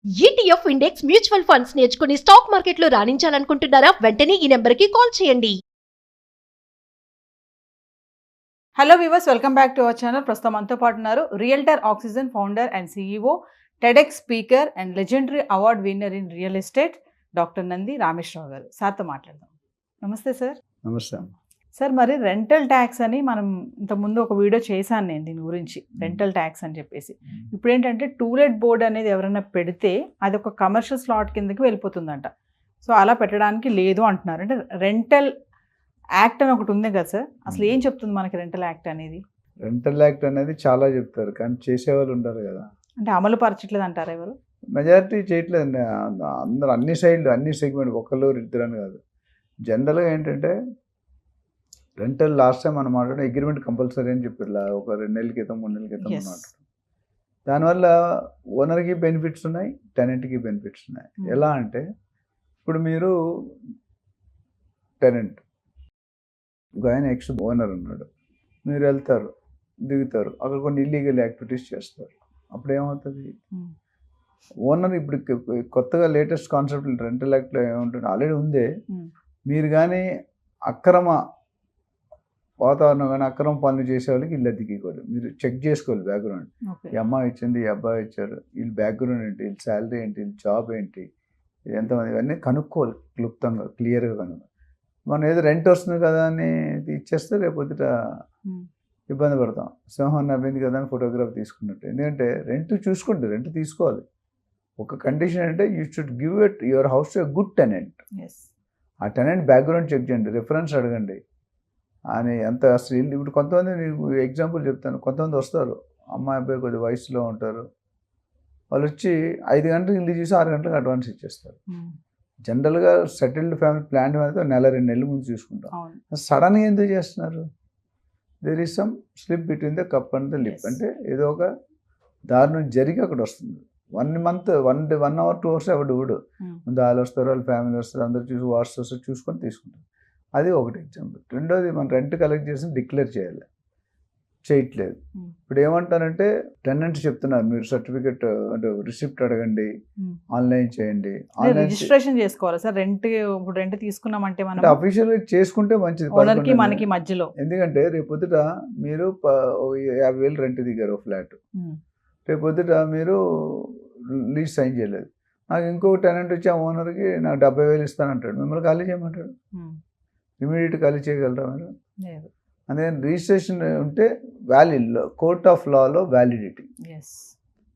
ETF index mutual funds నేర్చుకుని stock మార్కెట్లో రాణించాలనుకుంటున్నారా? వెంటనే ఈ నెంబర్కి కాల్ చేయండి. Hello viewers, welcome back to our channel. ప్రస్తుతం మనతో పాటు ఉన్నారు realtor oxygen founder and CEO, TEDx speaker and legendary award winner in real estate doctor Nandi Rameshwar Rao గారు. సార్తో మాట్లాడదాం. నమస్తే సార్. నమస్తే. సార్, మరి రెంటల్ ట్యాక్స్ అని మనం ఇంతకుముందు ఒక వీడియో చేశాను నేను దీని గురించి, రెంటల్ ట్యాక్స్ అని చెప్పేసి. ఇప్పుడు ఏంటంటే టూలెట్ బోర్డ్ అనేది ఎవరైనా పెడితే అది ఒక కమర్షియల్ స్లాట్ కిందకి వెళ్ళిపోతుందంట. సో అలా పెట్టడానికి లేదు అంటున్నారు. అంటే రెంటల్ యాక్ట్ అని ఒకటి ఉంది కదా సార్, అసలు ఏం చెప్తుంది మనకి రెంటల్ యాక్ట్ అనేది? రెంటల్ యాక్ట్ అనేది చాలా చెప్తారు, కానీ చేసేవాళ్ళు ఉంటారు కదా. అంటే అమలు పరచట్లేదు అంటారు ఎవరు? మెజారిటీ చేయట్లేదండి. అందరూ అన్ని సైడ్లు అన్ని సెగ్మెంట్ ఒకళ్ళు ఇద్దరని కాదు. జనరల్గా ఏంటంటే రెంటల్ లాస్ట్ టైం మనం మాట్లాడే అగ్రిమెంట్ కంపల్సరీ అని చెప్పారు ఒక 2 నెలల క్రితం 3 నెలల క్రితం అన్నమాట. దానివల్ల ఓనర్కి బెనిఫిట్స్ ఉన్నాయి, టెనెంట్కి బెనిఫిట్స్ ఉన్నాయి. ఎలా అంటే ఇప్పుడు మీరు టెనెంట్ ఒక ఆయన ఎక్స్ ఓనర్ ఉన్నాడు, మీరు వెళ్తారు, దిగుతారు, అక్కడ కొన్ని ఇల్లీగల్ యాక్టివిటీస్ చేస్తారు. అప్పుడు ఏమవుతుంది? ఓనర్ ఇప్పుడు కొత్తగా లేటెస్ట్ కాన్సెప్ట్ రెంటల్ యాక్ట్లో ఏముంటుంది, ఆల్రెడీ ఉందే. మీరు కానీ అక్రమ వాతావరణం కానీ అక్రమ పనులు చేసే వాళ్ళకి ఇల్లు అద్దెకివ్వాలి. మీరు చెక్ చేసుకోవాలి బ్యాక్గ్రౌండ్. ఈ అమ్మాయి ఇచ్చింది, ఈ అబ్బాయి ఇచ్చారు, వీళ్ళ బ్యాక్గ్రౌండ్ ఏంటి, వీళ్ళ శాలరీ ఏంటి, వీళ్ళ జాబ్ ఏంటి, ఎంతమంది, ఇవన్నీ కనుక్కోవాలి క్లుప్తంగా, క్లియర్గా కనుక్కోవాలి. మనం ఏదో రెంట్ వస్తుంది కదా అని ఇచ్చేస్తే రేపొద్దుట ఇబ్బంది పడతాం. సింహం నవ్వింది కదా అని ఫోటోగ్రాఫ్ తీసుకున్నట్టు. ఎందుకంటే రెంట్ చూసుకోండి, రెంట్ తీసుకోవాలి. ఒక కండిషన్ అంటే you should give it your house to a good tenant. ఆ టెనెంట్ బ్యాక్గ్రౌండ్ చెక్ చేయండి, రిఫరెన్స్ అడగండి అని. అంత అసలు ఇప్పుడు కొంతమంది నీకు ఎగ్జాంపుల్ చెప్తాను. కొంతమంది వస్తారు, అమ్మాయి అబ్బాయి కొద్ది వయసులో ఉంటారు, వాళ్ళు వచ్చి 5 గంటలకు ఇల్లు చూసి 6 గంటలకు అడ్వాన్స్ ఇచ్చేస్తారు. జనరల్గా సెటిల్డ్ ఫ్యామిలీ ప్లాన్ అయితే 1-2 నెలల ముందు చూసుకుంటాం. సడన్గా ఎందుకు చేస్తున్నారు? There is some slip between the cup and the lip. అంటే ఏదో ఒక దారుణం జరిగి అక్కడ వస్తుంది. 1 మంత్ 1 hour 2 hours ఎవడు ముందు వాళ్ళు వస్తారు, వాళ్ళ ఫ్యామిలీ వస్తారు, అందరు చూసి వాట్స్ వస్తారు, చూసుకొని తీసుకుంటారు. అది ఒకటి ఎగ్జాంపుల్. రెండోది, మనం రెంట్ కలెక్ట్ చేసి డిక్లేర్ చేయాలి, చేయట్లేదు. ఇప్పుడు ఏమంటారంటే టెనెంట్ చెప్తున్నారు, మీరు సర్టిఫికెట్ అంటే రిసిప్ట్ అడగండి, ఆన్లైన్ చేయండి, రిజిస్ట్రేషన్ చేసుకోవాలి సార్. ఇప్పుడు రెంట్ తీసుకున్నామంటే మనం అఫీషియల్గా చేసుకుంటే మంచిది ఓనర్కి మనకి మధ్యలో. ఎందుకంటే రేపొద్దుట మీరు 50,000 రెంట్ దిగారు ఫ్లాట్, రేపొద్దుట మీరు లీజ్ సైన్ చేయలేదు, నాకు ఇంకొక టెనెంట్ వచ్చి ఆ ఓనర్కి నాకు 70,000 ఇస్తానంటాడు, మిమ్మల్ని ఖాళీ చేయమంటాడు. ఇమీడియట్ ఖాళీ చేయగలరా మీరు? అందుకని రిజిస్ట్రేషన్ ఉంటే valid, court of Lalo validity.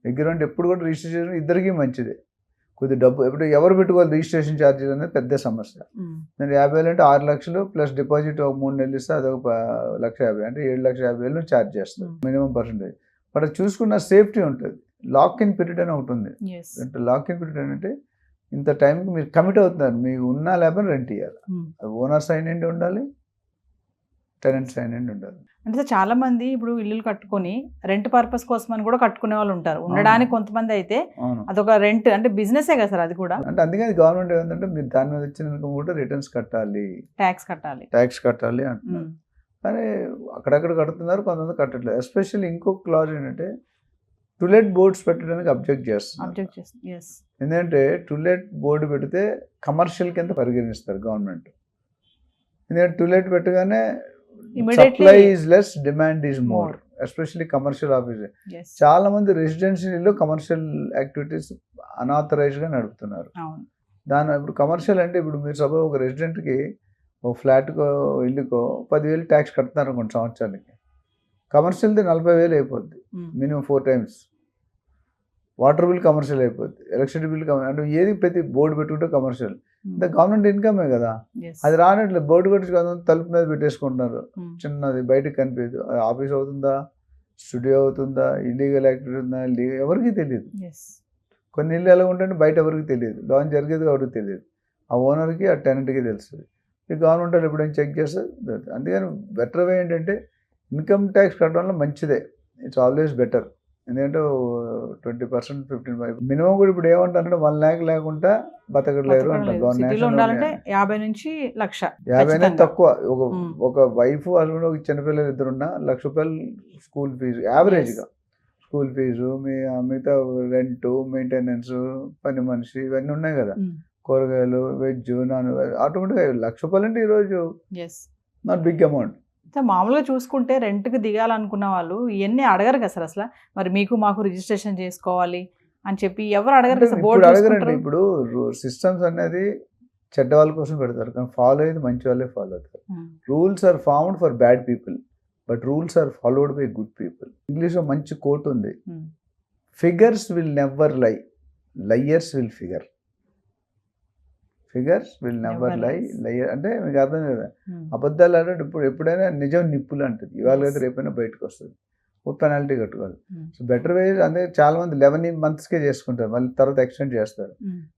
Agreement ఎప్పుడు కూడా రిజిస్ట్రేషన్ ఇద్దరికీ మంచిదే. కొద్ది డబ్బు ఎప్పుడు ఎవరు పెట్టుకోవాలి, రిజిస్ట్రేషన్ ఛార్జీలు అనేది పెద్ద సమస్య. నేను 50,000 అంటే 6 లక్షలు ప్లస్ డిపాజిట్ ఒక 3 నెలలు ఇస్తే అదొక 1,50,000 అంటే 7,50,000 ఛార్జ్ చేస్తారు మినిమం పర్సెంటేజ్. బట్ అది చూసుకున్న సేఫ్టీ ఉంటుంది. లాక్ ఇన్ పీరియడ్ అని ఒకటి ఉంది. అంటే లాక్ ఇన్ పీరియడ్ అంటే ఇంత టైంకి మీరు కమిట్ అవుతున్నారు, మీకు ఉన్నా లేకపోతే రెంట్ ఇవ్వాలి. ఓనర్ సైన్ ఏంటి ఉండాలి, టెనెంట్ సైన్ ఏంటి ఉండాలి. అంటే చాలా మంది ఇప్పుడు ఇల్లు కట్టుకొని రెంట్ పర్పస్ కోసం అని కూడా కట్టుకునే వాళ్ళు ఉంటారు, ఉండడానికి. కొంతమంది అయితే అదొక రెంట్ అంటే బిజినెసే కదా సార్ అది కూడా. అంటే అందుకని గవర్నమెంట్ ఏంటంటే మీరు దాని మీద వచ్చిన ఇన్కమ్ కూడా రిటర్న్స్ కట్టాలి, ట్యాక్స్ కట్టాలి అంటున్నారు. కానీ అక్కడక్కడ కడుతున్నారు, కొంతమంది కట్టట్లేదు. ఎస్పెషల్లీ ఇంకొక క్లాజ్ ఏంటంటే టూలెట్ బోర్డ్స్ పెట్టడానికి అబ్జెక్ట్ చేస్తున్నారు. ఎందుకంటే టూలెట్ బోర్డు పెడితే కమర్షియల్ కింద పరిగణిస్తారు గవర్నమెంట్. ఎందుకంటే టూలెట్ పెట్టగానే supply is less, demand is more, especially commercial office. చాలా మంది రెసిడెన్షియల్లో కమర్షియల్ యాక్టివిటీస్ అనాథరైజ్డ్గా నడుపుతున్నారు. దాని ఇప్పుడు కమర్షియల్ అంటే ఇప్పుడు మీరు సపోజ్ ఒక రెసిడెంట్కి ఒక ఫ్లాట్కో ఇల్లుకో 10,000 ట్యాక్స్ కడుతున్నారు కొన్ని సంవత్సరాలకి. కమర్షియల్ది 40,000 అయిపోద్ది minimum 4 times. Water bill commercial అయిపోద్ది, ఎలక్ట్రిసిటీ బిల్ అంటే ఏది ప్రతి బోర్డు పెట్టుకుంటే కమర్షియల్. గవర్నమెంట్ ఇన్కమే కదా, అది రానట్లేదు. బోర్డు కొట్టి తలుపు మీద పెట్టేసుకుంటున్నారు, చిన్నది బయటకు కనిపించదు. ఆఫీస్ అవుతుందా, స్టూడియో అవుతుందా, ఇల్లీగల్ యాక్టివిటీ ఉందా, ఎవరికి తెలియదు. కొన్ని ఇల్లు ఎలా ఉంటే బయట ఎవరికి తెలియదు, లోన్ జరిగేది ఎవరికి తెలియదు. ఆ ఓనర్కి ఆ టెనెంట్కి తెలుస్తుంది. ఈ గవర్నమెంట్ వాళ్ళు ఎప్పుడైనా చెక్ చేస్తే. అందుకని బెటర్ వే ఏంటంటే ఇన్కమ్ ట్యాక్స్ కట్టడంలో మంచిదే, ఇట్స్ ఆల్వేస్ బెటర్. ఎందుకంటే 20%, 15% మినిమం కూడా ఇప్పుడు ఏమంటారంటే 1 lakh లేకుండా బతకలేరు అంటారు. 50 నుంచి 1,00,000, 50 అనేది తక్కువ. ఒక వైఫ్ హస్బెండ్, ఒక చిన్నపిల్లలు 2 ఉన్నా ₹1,00,000 స్కూల్ ఫీజు యావరేజ్గా. స్కూల్ ఫీజు, మిగతా రెంటు, మెయింటెనెన్స్, పని మనిషి, ఇవన్నీ ఉన్నాయి కదా, కూరగాయలు, వెజ్, నాన్ వెజ్, ఆటోమేటిక్గా ₹1,00,000 అంటే ఈరోజు నాట్ బిగ్ అమౌంట్. మామూలుగా చూసుకుంటే రెంట్కి దిగాలనుకున్న వాళ్ళు ఇవన్నీ అడగరు కదా సార్ అసలు. మరి మీకు మాకు రిజిస్ట్రేషన్ చేసుకోవాలి అని చెప్పి ఎవరు అడగరు కదా, ఇప్పుడు అడగరండి. ఇప్పుడు సిస్టమ్స్ అనేది చెడ్డ వాళ్ళ కోసం పెడతారు, కానీ ఫాలో అయ్యేది మంచి వాళ్ళే ఫాలో అవుతారు. Rules are found for bad people, but rules are followed by good people. ఇంగ్లీష్లో మంచి కోట్ ఉంది, figures will never lie, liars will figure. Figures will never lie, liar అంటే మీకు అర్థం కదా. అబద్ధాలు అంటే ఎప్పుడైనా నిజం నిప్పులు అంటుంది, ఇవాళ అయితే రేపైనా బయటకు వస్తుంది, ఒక పెనాల్టీ కట్టుకోవాలి. సో బెటర్ వే అంటే చాలా మంది 11 monthsకే చేసుకుంటారు, మళ్ళీ తర్వాత ఎక్స్టెండ్ చేస్తారు.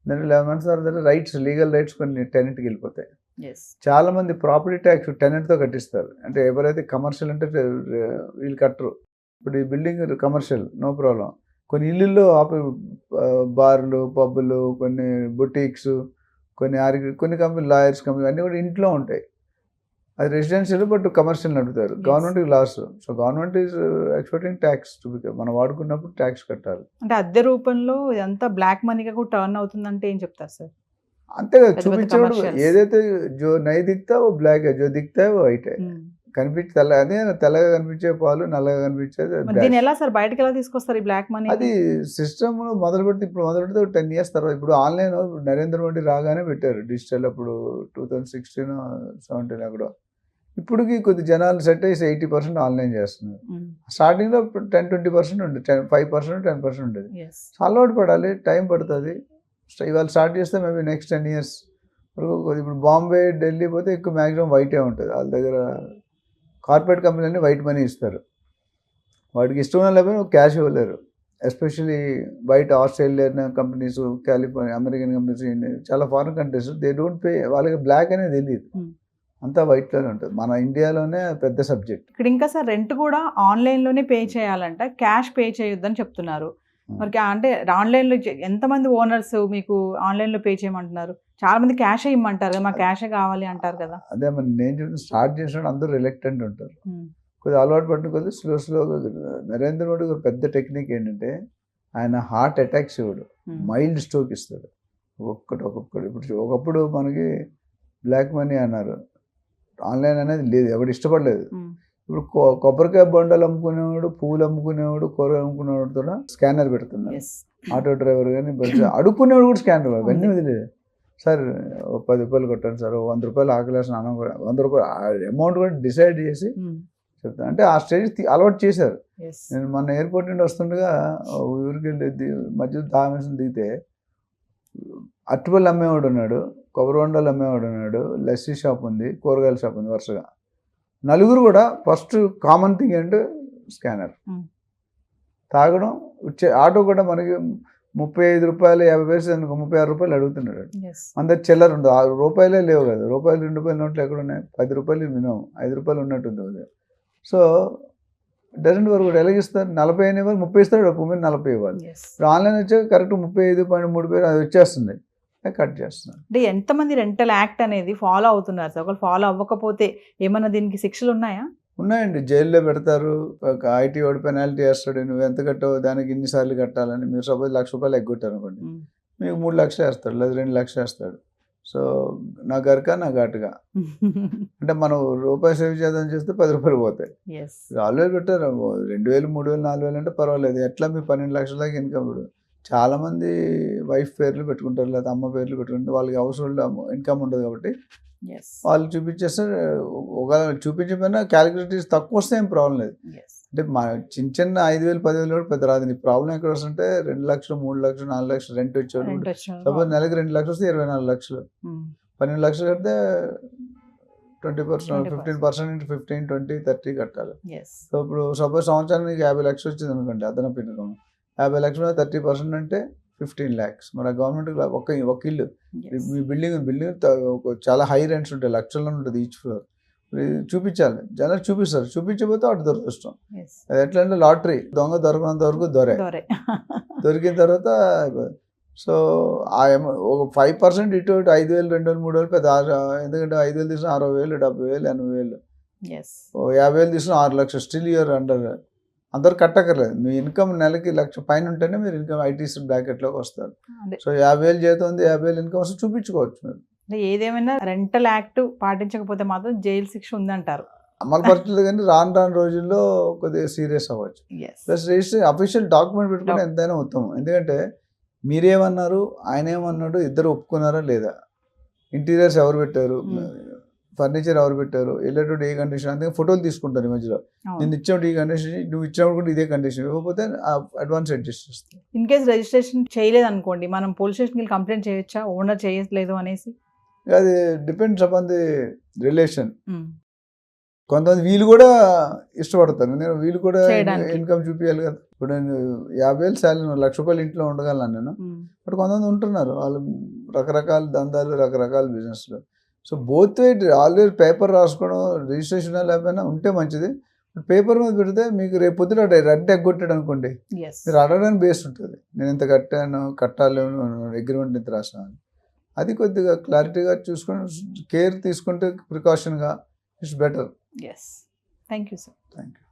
దాని 11 months తర్వాత రైట్స్, లీగల్ రైట్స్ కొన్ని టెనెంట్కి వెళ్ళిపోతాయి. చాలా మంది ప్రాపర్టీ ట్యాక్స్ టెనెంట్తో కట్టిస్తారు. అంటే ఎవరైతే కమర్షియల్ అంటే వీళ్ళు కట్టరు. ఇప్పుడు ఈ బిల్డింగ్ కమర్షియల్ నో ప్రాబ్లం, కొన్ని ఇల్లుల్లో బార్లు, పబ్బులు, కొన్ని బొటీక్స్, కొన్ని కంపెనీ, లాయర్స్ కంపెనీ అన్నీ కూడా ఇంట్లో ఉంటాయి. అది రెసిడెన్షియల్ బట్ కమర్షియల్ నడుపుతారు, గవర్నమెంట్కి loss. So government is expecting tax to become, మనం వాడుకున్నప్పుడు ట్యాక్స్ కట్టాలి. అంటే అద్దె రూపంలో ఇదంతా బ్లాక్ మనీగా కూడా టర్న్ అవుతుందంటే ఏం చెప్తారు సార్? అంతే కదా, చూపించేవాడు ఏదైతే జో నై దిక్తా ఓ బ్లాక్, జో దిక్తా ఓ వైట్. కనిపించి అదే తెల్లగా కనిపించే పాలు నల్లగా కనిపించేది. దీన్ని ఎలా సార్ బయటకు ఎలా తీసుకొస్తారు ఈ బ్లాక్ మనీ? అది సిస్టమ్ మొదలు పెడితే, ఇప్పుడు మొదలు పెడితే 10 years తర్వాత, ఇప్పుడు ఆన్లైన్ నరేంద్ర మోడీ రాగానే పెట్టారు డిజిటల్, అప్పుడు 2016-17 అక్కడ. ఇప్పటికి కొద్ది జనాలు సెట్ అయ్యి 80% ఆన్లైన్ చేస్తున్నారు. స్టార్టింగ్లో 10-20% ఉండేది, 5%, 10% ఉండేది. అలవాటు పడాలి, టైం పడుతుంది. ఇవాళ స్టార్ట్ చేస్తే మేబీ నెక్స్ట్ 10 years వరకు. ఇప్పుడు బాంబే, ఢిల్లీ పోతే ఎక్కువ మ్యాక్సిమం వైటే ఉంటుంది వాళ్ళ దగ్గర. కార్పొరేట్ కంపెనీలన్నీ వైట్ మనీ ఇస్తారు, వాడికి ఇష్టం లేకపోయినా క్యాష్ ఇవ్వలేరు. ఎస్పెషలీ బయట Australian companies, California, American companies, చాలా foreign countries they don't pay, వాళ్ళకి బ్లాక్ అనేది తెలియదు, అంతా వైట్లోనే ఉంటుంది. మన ఇండియాలోనే పెద్ద సబ్జెక్ట్. ఇక్కడ ఇంకా సార్ రెంట్ కూడా ఆన్లైన్లోనే పే చేయాలంట, క్యాష్ పే చేయొద్దని చెప్తున్నారు. మరి అంటే ఆన్లైన్లో ఎంతమంది ఓనర్స్ మీకు ఆన్లైన్లో పే చేయమంటున్నారు? చాలా మంది క్యాషే ఇమ్మంటారు కదా, మాకు క్యాషే కావాలి అంటారు కదా. అదే మరి నేను చెప్పిన, స్టార్ట్ చేసినప్పుడు అందరూ రిలక్టెంట్ ఉంటారు, కొద్దిగా అలవాటు పడిన కొద్దిగా స్లోగా. నరేంద్ర మోడీ ఒక పెద్ద టెక్నిక్ ఏంటంటే, ఆయన హార్ట్ అటాక్స్ ఇవ్వడు, మైల్డ్ స్ట్రోక్ ఇస్తాడు ఒక్కొక్కటి. ఇప్పుడు ఒకప్పుడు మనకి బ్లాక్ మనీ అన్నారు, ఆన్లైన్ అనేది లేదు, ఎవడు ఇష్టపడలేదు. ఇప్పుడు కొబ్బరికాయ బొండాలు అమ్ముకునేవాడు, పూలు అమ్ముకునేవాడు, కూరగాయలు అమ్ముకునేవాడు కూడా స్కానర్ పెడుతున్నారు. ఆటో డ్రైవర్ కానీ బస్సు అడుక్కునేవాడు కూడా స్కానర్. అవన్నీ వదిలేదు, సార్ ₹10 కొట్టాను సార్, ₹100 ఆకలేసిన అన్నం కూడా, ₹100 అమౌంట్ కూడా డిసైడ్ చేసి చెప్తాను. అంటే ఆ స్టేజ్ అలవాటు చేశారు. నేను మన ఎయిర్పోర్ట్ నుండి వస్తుండగా ఊరికి వెళ్ళి మధ్యలో దామేసం దిగితే అరటిపళ్ళు అమ్మేవాడు ఉన్నాడు, కొబ్బరి బొండాలు అమ్మేవాడు ఉన్నాడు, లస్సీ షాప్ ఉంది, కూరగాయల షాప్ ఉంది. వరుసగా నలుగురు కూడా ఫస్ట్ కామన్ థింగ్ ఏంటంటే స్కానర్ తాగడం. ఆటో కూడా మనకి ₹35, ₹50 అనుకో, ₹36 అడుగుతున్నాడు. అందరు చిల్లర ఉండదు, ₹6 లేవు కదా, ₹2 నోట్లు ఎక్కడ ఉన్నాయి, ₹10 మినిమం, ₹5 ఉన్నట్టుంది కదా. సో డజంట్ వరకు కూడా ఎలాగిస్తారు, 40 ఇవ్వాలి, 30 ఇస్తాడు, 40 ఇవ్వాలి. ఇప్పుడు ఆన్లైన్ వచ్చాక కరెక్ట్ 35.3 అది వచ్చేస్తుంది, కట్ చేస్తున్నారు. అంటే ఎంతమంది రెంటల్ యాక్ట్ అనేది ఫాలో అవుతున్నారు సార్? ఒకవేళ ఫాలో అవ్వకపోతే ఏమన్నా దీనికి శిక్షలు ఉన్నాయా? ఉన్నాయండి, జైల్లో పెడతారు. ఒక ఐటీ వాడు పెనాల్టీ వేస్తాడు, నువ్వు ఎంత కట్టావు దానికి ఇన్నిసార్లు కట్టాలని. మీరు సపోజ్ ₹1,00,000 ఎగ్గొట్టారు అనుకోండి, మీకు 3 లక్షలు వేస్తాడు, లేదా 2 లక్షలు వేస్తాడు. సో నా గరక నా ఘాటుగా, అంటే మనం ₹1 సేవ్ చేద్దాం చేస్తే ₹10 పోతాయి. ఆల్వేస్ పెట్టారు 2,000, 3,000, 4,000 అంటే పర్వాలేదు. ఎట్లా మీ 12 లక్షల దాకా ఇన్కమ్. ఇప్పుడు చాలామంది వైఫ్ పేర్లు పెట్టుకుంటారు, లేదా అమ్మ పేర్లు పెట్టుకుంటారు, వాళ్ళకి హౌస్ హోల్డ్ ఇన్కమ్ ఉండదు కాబట్టి వాళ్ళు చూపించేస్తే, ఒకవేళ చూపించకపోయినా క్యాలిక్యులేటర్స్ తక్కువ వస్తే ఏం ప్రాబ్లం లేదు. అంటే మా చిన్న 5,000, 10,000 కూడా పెద్ద రాదు. నీ ప్రాబ్లం ఎక్కడ వస్తుంటే 2 లక్షలు, 3 లక్షలు, 4 లక్షలు రెంట్ వచ్చాడు. సపోజ్ నెలకి 2 లక్షలు వస్తే 24 లక్షలు, 12 లక్షలు కడితే 20%, 15% into 15, 20, 30 కట్టాలి. సో ఇప్పుడు సపోజ్ సంవత్సరానికి 50 లక్షలు వచ్చింది అనుకోండి అదనపు ఇన్కమ్, 50 లక్షలు 30% అంటే 15 lakhs. మన గవర్నమెంట్ ఒక ఇల్లు, మీ బిల్డింగ్ చాలా హై రెంట్స్ ఉంటాయి, లక్షల్లో ఉంటుంది ఈచ్ ఫ్లోర్. చూపించాలి, జనాలు చూపిస్తారు, చూపించకపోతే వాటి దురదృష్టం. అది ఎట్లా అంటే లాటరీ, దొంగ దొరకనంత వరకు దొరికిన తర్వాత. సో ఒక 5% ఇటు 5,000, 2,000, 3,000 పెద్ద. ఎందుకంటే 5,000 తీసుకున్న 60,000, 70,000, 80,000, 80,000, 50,000 తీసుకున్న 6 లక్షలు, స్టిల్ యూఆర్ అండర్ అందరు కట్టక్కర్లేదు. మీ ఇన్కమ్ నెలకి 1,00,000 పైన ఉంటేనే మీరు ఇన్కమ్ ఐటీసీ బ్రాకెట్లోకి వస్తారు. అదే సో 50,000 జీతం ఉంది, 50,000 ఇన్కమ్ వస్తే చూపించుకోవచ్చు మీరు. అంటే ఏదేమైనా రెంటల్ యాక్ట్ పాటించకపోతే మాత్రం జైలు శిక్ష ఉందంటారు. అమలు పరచలేదు కానీ రాను రాను రోజుల్లో కొద్దిగా సీరియస్ అవ్వచ్చు. ప్లస్ రిజిస్ట్రేషన్ అఫీషియల్ డాక్యుమెంట్ పెట్టుకుంటే ఎంతైనా ఉత్తమం. ఎందుకంటే మీరేమన్నారు, ఆయన ఏమన్నాడు, ఇద్దరు ఒప్పుకున్నారా లేదా, ఇంటీరియర్స్ ఎవరు పెట్టారు, ఫర్నిచర్ ఎవరు పెట్టారు, వెళ్ళేటప్పుడు ఏ కండిషన్, అందుకే ఫోటోలు తీసుకుంటారు ఈ మధ్యలో. నేను ఇచ్చినప్పుడు ఈ కండిషన్, నువ్వు ఇచ్చినప్పుడు కూడా ఇదే కండిషన్, ఇవ్వకపోతే అడ్వాన్స్ అడ్జస్ట్ చేస్తాను. ఇన్ కేసు రిజిస్ట్రేషన్ చేయలేదు అనుకోండి, మనం పోలీస్ స్టేషన్కి వెళ్ళి కంప్లైంట్ చేయొచ్చా, ఓనర్ చేయలేదు అనేసి? అది డిపెండ్స్ అపాన్ ది రిలేషన్. కొంతమంది వీళ్ళు కూడా ఇష్టపడతారు, నేను వీళ్ళు కూడా ఇన్కమ్ చూపించాలి కదా. ఇప్పుడు నేను 50,000 శాలరీ, 1,00,000 రూపాయలు ఇంట్లో ఉండగలను నేను. బట్ కొంతమంది ఉంటున్నారు, వాళ్ళు రకరకాల దందాలు, రకరకాల బిజినెస్లు. So both white always paper రాసుకోవడం, రిజిస్ట్రేషన్ లేకపోయినా ఉంటే మంచిది. పేపర్ మీద పెడితే మీకు రేపు పొద్దున రెంట్ ఎగ్గొట్టాడు అనుకోండి, మీరు అడగడానికి బేస్ ఉంటుంది. నేను ఇంత కట్టాను, కట్టాలి, అగ్రిమెంట్ ఇంత రాసాను. అది కొద్దిగా క్లారిటీగా చూసుకొని కేర్ తీసుకుంటే ప్రికాషన్గా it's better. Yes. Thank you, sir. Thank you.